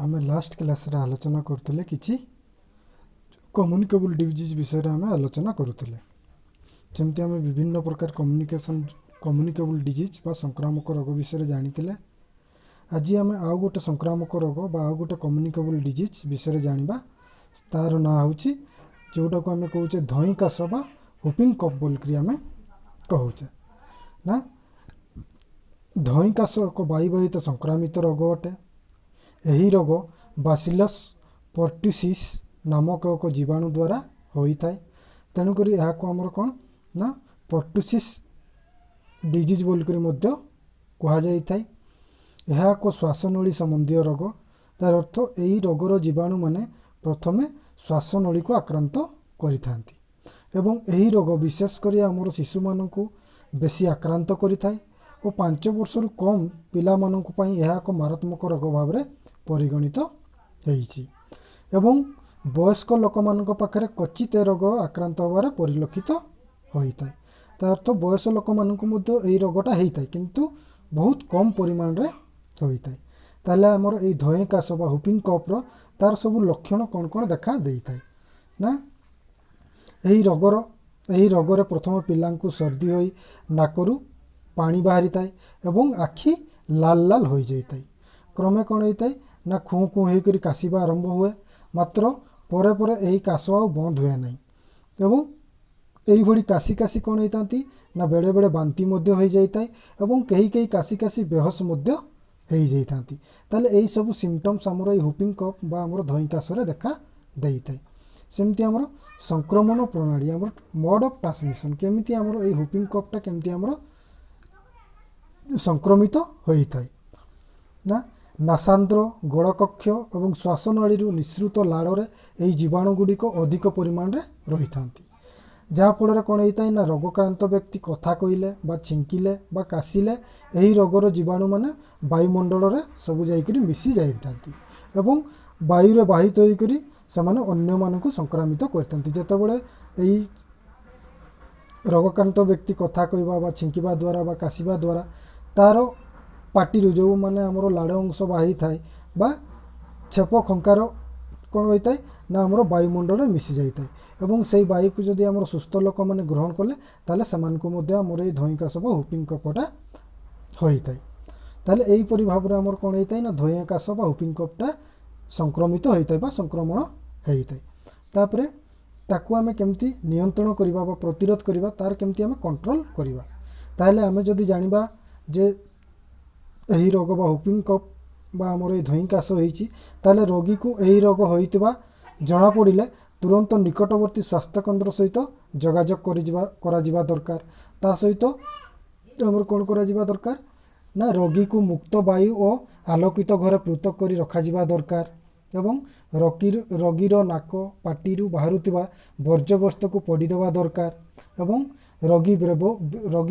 आम last class रे आलोचना करते कि कम्युनिकेबल डिजीज विषय आम आलोचना करुले जमती आम विभिन्न प्रकार कम्युनिकेबल डिजीज बा संक्रामक रोग विषय जानी आज आम आउ गोटे संक्रामक रोग बा आउ गोटे कम्युनिकेबल डिजीज विषय जाना तार ना हूँ जोटा को आम कहे धई काश बा हुपिंग कफ बोलिक आम कहे ना धई काश एक वायुवाहित संक्रामित रोग अटे। यही रोग बासिलस पर्टुसिस नामक एक जीवाणु द्वारा होता है। तेणुक यहाँ आमर कौन ना पर्टुसिस डिजीज बोलिक कहुए। यह एक श्वासनली संबंधी रोग। तार अर्थ यही रोगर जीवाणु माने प्रथमे श्वासनली को आक्रांत करिथांती एवं यही रोग विशेषकर आमर शिशु मानू बेसी आक्रांत करिथाय और 5 वर्ष कम पिला माननकु पई यह एक मारात्मक रोग भाव में परिगणित होईछि एवं वयस्क लोक मानक पाखरे क्वचित रोग आक्रांत होबार परिलक्षित होता है। तार अर्थ बयस लोक मानक मध्य एही रोगटा होता है किंतु बहुत कम परिमाण रे होता है। ताले हमर एही धई काश बा हुपिंग कफ रो तार सब लक्षण कौन कौन देखा देता है ना। एही रोगर प्रथम पिलांकु सर्दी होई नाकरू पानी बाहरी थाए एवं आखि लाल लाल हो जाता है। क्रमे कौन होता है ना खुँ खुँ होकर काशिबा आरंभ हुए मात्र परे परे यही काश आ बंद हुए ना एवं यही भली काशी काशी कौन होता ना बेले बेले बांती मध्य हो जाता है एवं कहीं कहीं काशी काशी बेहोश मध्य हो जाता। ताले यही सब सिम्पटम्स आमर हुपिंग कफ बा आमर धई काश रे देखा देता है। सेमती आमर संक्रमण प्रणाली आमर मोड ऑफ ट्रांसमिशन केमिति आमर एही हुपिंग कफटा केमिति आमर संक्रमित होता है ना। नासांद्र गड़कक्ष और श्वासनली निःसृत लाड़े यही जीवाणुगुड़िक अधिक परिमाण में रही था जहाँफल कौन होता है ना रोगक्रांत व्यक्ति कथा कहले बा छिंकिले बा काशिले यही रोगर जीवाणु माने वायुमंडल में सब जाकर मिसी जाता एवं वायु बाहित होकर सेमाने अन्य मानकु संक्रामित करते। जेतेबेले यही रोगक्रांत व्यक्ति कथा कहवा बा छिंकिबा द्वारा बा काशिबा द्वारा तार पार्टी जो माने आमर लाड़ अंश बाहरी थाए बा छेप खंकार कौन होता है ना आमर वायुमंडल में मिसी जाता है एवं से वायु को जदि आमर सुस्थ लोक मैंने ग्रहण कले ताले सेमानकु आमर ये धई काश बा हुपिंग कफटा होता है। ताले एहीपरि भाव में आमर कौन होता है ना धई काश बा हुपिंग कफटा संक्रमित होता है बा संक्रमण होता है। तापरे ताकू आमे केमती नियंत्रण करबा बा प्रतिरोध करबा तार केमती आमे कंट्रोल करबा ताले आमे जदि जानिबा जे यही रोग बा हुपिंग कफ बा आमर ये धई काश होईछि ताले रोगी को यही रोग होइतिबा जना पड़िले तुरंत निकटवर्ती स्वास्थ्य केन्द्र सहित जोगाजोग करा जिबा दरकार। ता सहित आमर कोन करा जिबा दरकार ना रोगी को मुक्त वायु और आलोकित घरे पृथक करी रखा जिबा दरकार एवं रोगीर नाक पाटिरू बाहरुतिबा वर्ज्यवस्तु को पड़ी देवा दरकार एवं रोगी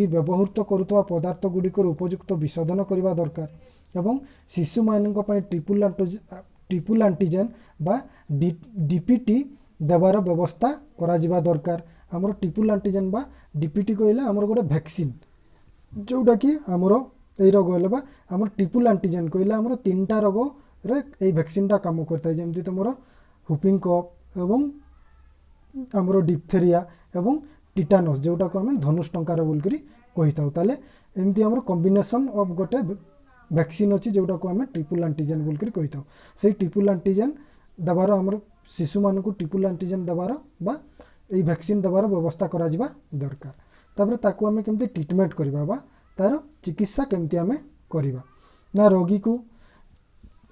व्यवहृत करुवा पदार्थ गुड़िकर उपयुक्त विशोधन करने दरकार एवं शिशु मानक ट्रिपुल एंटीजेन बा डीपीटी देवार व्यवस्था करा जिबा दरकार। आमर ट्रिपुल एंटीजेन बा डीपीटी कहले आमर गोटे वैक्सीन जोटा कि आमर यही रोग हेले बा आमर ट्रिपुल एंटीजेन कहले आमर 3टा रोग रे यही वैक्सीनटा काम करता है जमती तुमर हुपिंग कफ एवं आमर डिप्थेरिया एवं टिटानस जोटा को आम धनुष टंकार बोलिक कही था। ताले एमती आमर कॉम्बिनेशन ऑफ गोटे वैक्सीन अच्छी जोटा को आम ट्रिपुल एंटीजेन बोलिक कही था। से ट्रिपुल एंटीजेन देवार आमर शिशु मानक ट्रिपुल एंटीजेन देवार बा यही वैक्सीन देवार व्यवस्था करा जिबा दरकार। तापर ताकू आम केमती ट्रीटमेंट करबा बा तार चिकित्सा केमती आम करबा ना रोगी को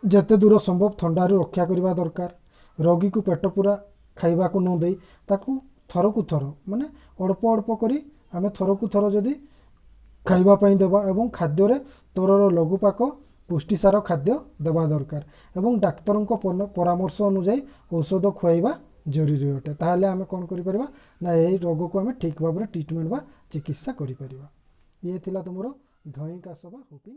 जेते दूर संभव ठंडारू रक्षा करबा दरकार। रोगी को पेट पूरा खाइबा को न दे ताकू थर को थर माने अल्प अल्प करी आमे थर को थर जदि खाइबा पई देबा एवं खाद्य रे तरर लघुपाक पुष्टिसार खाद्य देबा दरकार एवं डाक्तर परामर्श अनुसार औषध खुआइबा जरूरी अटे। ताहले आमे कोन करि परबा ना एही रोग को आमे ठीक भाबरे ट्रीटमेंट बा चिकित्सा करि परबा। ये थिला तुमरो धई काश बा हुपिंग